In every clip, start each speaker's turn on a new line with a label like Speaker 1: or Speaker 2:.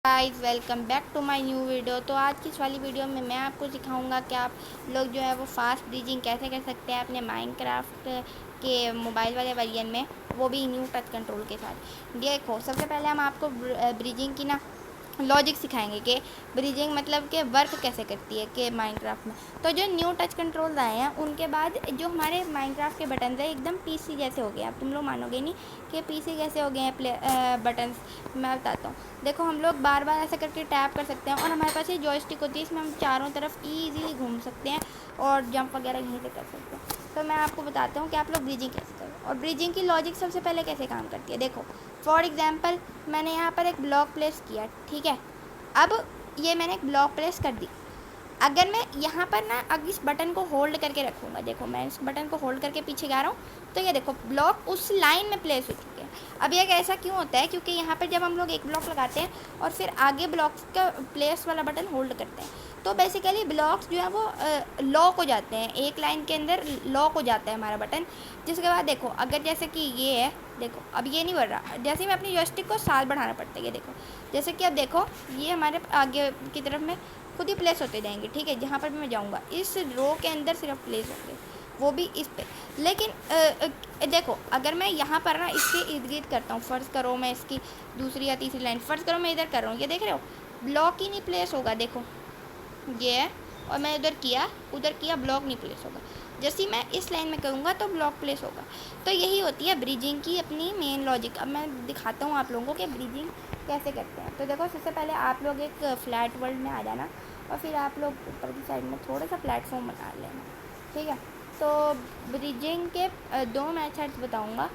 Speaker 1: Guys welcome back to my new video. तो आज की इस वाली वीडियो में मैं आपको सिखाऊंगा कि आप लोग जो है वो फास्ट ब्रीजिंग कैसे कर सकते हैं अपने माइनक्राफ्ट के मोबाइल वाले वर्जन में, वो भी न्यू टच कंट्रोल के साथ। देखो, सबसे पहले हम आपको ब्रीजिंग की लॉजिक सिखाएंगे कि ब्रीजिंग मतलब कि वर्क कैसे करती है कि माइनक्राफ्ट में। तो जो न्यू टच कंट्रोल आए हैं उनके बाद जो हमारे माइनक्राफ्ट के बटन है एकदम पीसी जैसे हो गए। अब तुम लोग मानोगे नहीं कि पीसी कैसे हो गए हैं बटन्स। मैं बताता हूँ। देखो, हम लोग बार बार ऐसे करके टैप कर सकते हैं और हमारे पास ये जॉयस्टिक होती है, इसमें हम चारों तरफ ईजीली घूम सकते हैं और जंप वगैरह यहीं से कर सकते हैं। तो मैं आपको बताता हूँ कि आप लोग ब्रीजिंग कैसे करें और ब्रीजिंग की लॉजिक सबसे पहले कैसे काम करती है। देखो, फॉर एग्जाम्पल मैंने यहाँ पर एक ब्लॉक प्लेस किया, ठीक है। अब ये मैंने एक ब्लॉक प्लेस कर दी। अगर मैं यहाँ पर अब इस बटन को होल्ड करके रखूँगा, देखो मैं इस बटन को होल्ड करके पीछे जा रहा हूँ, तो ये देखो ब्लॉक उस लाइन में प्लेस हो चुके हैं। अब ये ऐसा क्यों होता है? क्योंकि यहाँ पर जब हम लोग एक ब्लॉक लगाते हैं और फिर आगे ब्लॉक का प्लेस वाला बटन होल्ड करते हैं, तो बेसिकली ब्लॉक्स जो है वो लॉक हो जाते हैं, एक लाइन के अंदर लॉक हो जाता है हमारा बटन। जिसके बाद देखो, अगर जैसे कि ये है, देखो अब ये नहीं बढ़ रहा, जैसे मैं अपनी जॉयस्टिक को साथ बढ़ाना पड़ता है। ये देखो, जैसे कि अब देखो ये हमारे आगे की तरफ में खुद ही प्लेस होते जाएंगे, ठीक है। जहाँ पर भी मैं जाऊँगा इस रो के अंदर सिर्फ प्लेस होंगे, वो भी इस पे। लेकिन देखो, अगर मैं यहाँ पर इसके इर्द गिर्द करता हूँ, फ़र्ज़ करो मैं इसकी दूसरी या तीसरी लाइन, फ़र्ज़ करो मैं इधर कर रहा हूँ, ये देख रहे हो ब्लॉक ही नहीं प्लेस होगा। देखो ये है, और मैं उधर किया ब्लॉक नहीं प्लेस होगा। जैसे ही मैं इस लाइन में करूँगा तो ब्लॉक प्लेस होगा। तो यही होती है ब्रिजिंग की अपनी मेन लॉजिक। अब मैं दिखाता हूँ आप लोगों को कि ब्रिजिंग कैसे करते हैं। तो देखो, सबसे पहले आप लोग एक फ्लैट वर्ल्ड में आ जाना और फिर आप लोग ऊपर की साइड में थोड़ा सा प्लेटफॉर्म बना लेना, ठीक है। तो ब्रिजिंग के दो मेथड्स बताऊँगा,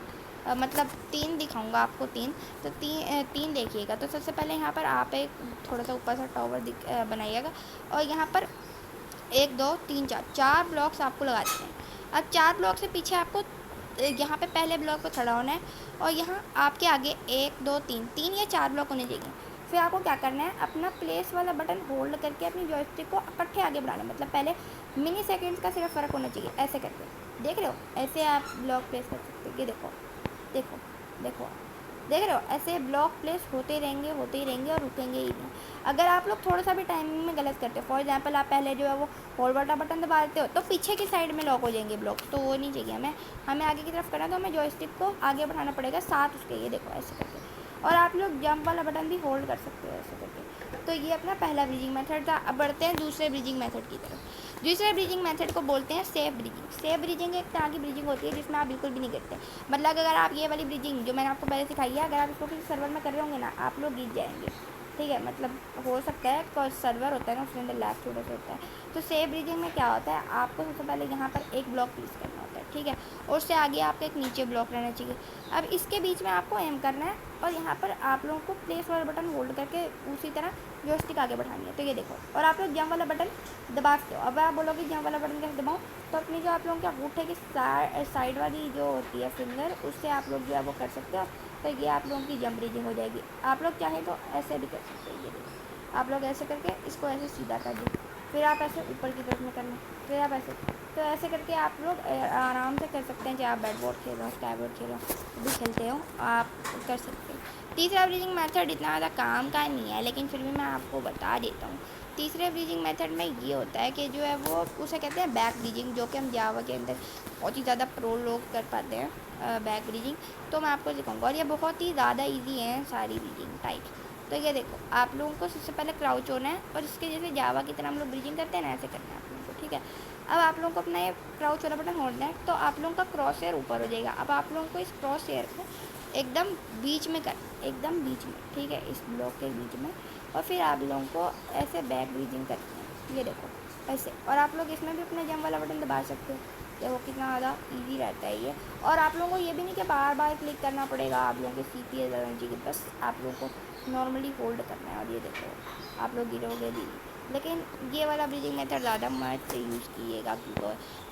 Speaker 1: मतलब तीन दिखाऊंगा आपको, तीन। तो तीन देखिएगा। तो सबसे पहले यहाँ पर आप एक थोड़ा सा ऊपर सा टावर बनाइएगा और यहाँ पर 1 2 3 4 ब्लॉक्स आपको लगाते हैं। अब 4 ब्लॉक से पीछे आपको यहाँ पे पहले ब्लॉक पे खड़ा होना है और यहाँ आपके आगे 1 2 3 या 4 ब्लॉक होने चाहिए। फिर आपको क्या करना है, अपना प्लेस वाला बटन होल्ड करके अपनी जॉयस्टिक को इकट्ठे आगे बढ़ाना है। मतलब पहले मिनी सेकेंड्स का सिर्फ फ़र्क होना चाहिए, ऐसे करके। देख रहे हो, ऐसे आप ब्लॉक प्लेस कर सकते हो। ये देखो देखो देखो, देख रहे हो, ऐसे ब्लॉक प्लेस होते ही रहेंगे और रुकेंगे ही नहीं। अगर आप लोग थोड़ा सा भी टाइमिंग में गलत करते हो, फॉर एग्जांपल आप पहले जो है वो होल्ड वाला बटन दबा देते हो, तो पीछे की साइड में लॉक हो जाएंगे ब्लॉक, तो वो नहीं चाहिए हमें आगे की तरफ करना। तो हमें जॉयस्टिक को आगे बढ़ाना पड़ेगा साथ उसके। ये देखो ऐसे करके, और आप लोग जंप वाला बटन भी होल्ड कर सकते हो ऐसे करके। तो ये अपना पहला ब्रीजिंग मेथड था। अब बढ़ते हैं दूसरे ब्रीजिंग मेथड की तरफ। दूसरे ब्रीजिंग मेथड को बोलते हैं सेफ ब्रीजिंग। सेफ ब्रीजिंग एक तरह की ब्रीजिंग होती है जिसमें आप बिल्कुल भी नहीं गिरते। मतलब अगर आप ये वाली ब्रीजिंग जो मैंने आपको पहले सिखाई है, अगर आप इसको किसी सर्वर में कर रहे होंगे आप लोग गिर जाएंगे, ठीक है। मतलब हो सकता है कोई सर्वर होता है उसके अंदर लैग थोड़ा सा होता है। तो सेफ ब्रीजिंग में क्या होता है, आपको सबसे पहले यहाँ पर एक ब्लॉक प्लेस करना होता है, ठीक है। और उससे आगे आपका एक नीचे ब्लॉक रहना चाहिए। अब इसके बीच में आपको एम करना है और यहाँ पर आप लोगों को प्लेस वाला बटन होल्ड करके उसी तरह जॉयस्टिक आगे बढ़ानी है। तो ये देखो, और आप लोग जंप वाला बटन दबा सकते हो। अब आप बोलोगे जंप वाला बटन कैसे दबाऊँ, तो अपनी जो आप लोगों के अंगूठे की साइड वाली जो होती है फिंगर, उससे आप लोग जो है वो कर सकते हो। तो ये आप लोगों की जंप ब्रीजिंग हो जाएगी। आप लोग चाहें तो ऐसे भी कर सकते हैं। ये देखो, आप लोग ऐसे करके इसको ऐसे सीधा कर दें, फिर आप ऐसे ऊपर की तरफ में करना, फिर आप ऐसे। तो ऐसे करके आप लोग आराम से कर सकते हैं। चाहे आप बैट बोर्ड खेलो, स्काई बोर्ड खेलो, भी खेलते हो, आप कर सकते हैं। तीसरा ब्रीजिंग मेथड इतना ज़्यादा काम का नहीं है, लेकिन फिर भी मैं आपको बता देता हूँ। तीसरे ब्रीजिंग मेथड में ये होता है कि जो है वो उसे कहते हैं बैक ब्रीजिंग, जो कि हम जावा के अंदर बहुत ही ज़्यादा प्रो लोग कर पाते हैं बैक ब्रीजिंग। तो मैं आपको सिखाऊंगा और ये बहुत ही ज़्यादा ईजी है सारी ब्रीजिंग टाइप। तो ये देखो, आप लोगों को सबसे पहले क्राउच होना है और इसके जैसे जावा की तरह हम लोग ब्रीजिंग करते हैं ना, ऐसे करना है आप लोगों को, ठीक है। अब आप लोगों को अपना ये क्राउच वाला बटन होल्ड है, तो आप लोगों का क्रॉस हेयर ऊपर हो जाएगा। अब आप लोगों को इस क्रॉस हेयर को एकदम बीच में एकदम बीच में, ठीक है, इस ब्लॉक के बीच में। और फिर आप लोगों को ऐसे बैक ब्रीजिंग करते हैं, ये देखो ऐसे। और आप लोग इसमें भी अपना जंप वाला बटन दबा सकते हो। देखो कितना ज़्यादा इजी रहता है ये। और आप लोगों को ये भी नहीं कि बार बार क्लिक करना पड़ेगा, आप लोगों के CPS लगानी चाहिए, बस आप लोगों को नॉर्मली होल्ड करना है। और ये देखो, आप लोग गिरोगे भी। लेकिन ये वाला ब्रीजिंग मेथड ज़्यादा मत यूज़ कीजिएगा,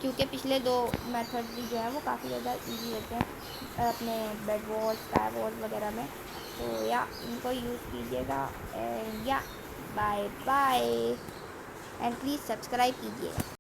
Speaker 1: क्योंकि पिछले दो मेथड भी जो है वो काफ़ी ज़्यादा ईजी रहते हैं अपने बेड वॉल, स्काई वॉल वगैरह में। तो या इनको यूज़ कीजिएगा। या bye bye, and please subscribe कीजिएगा।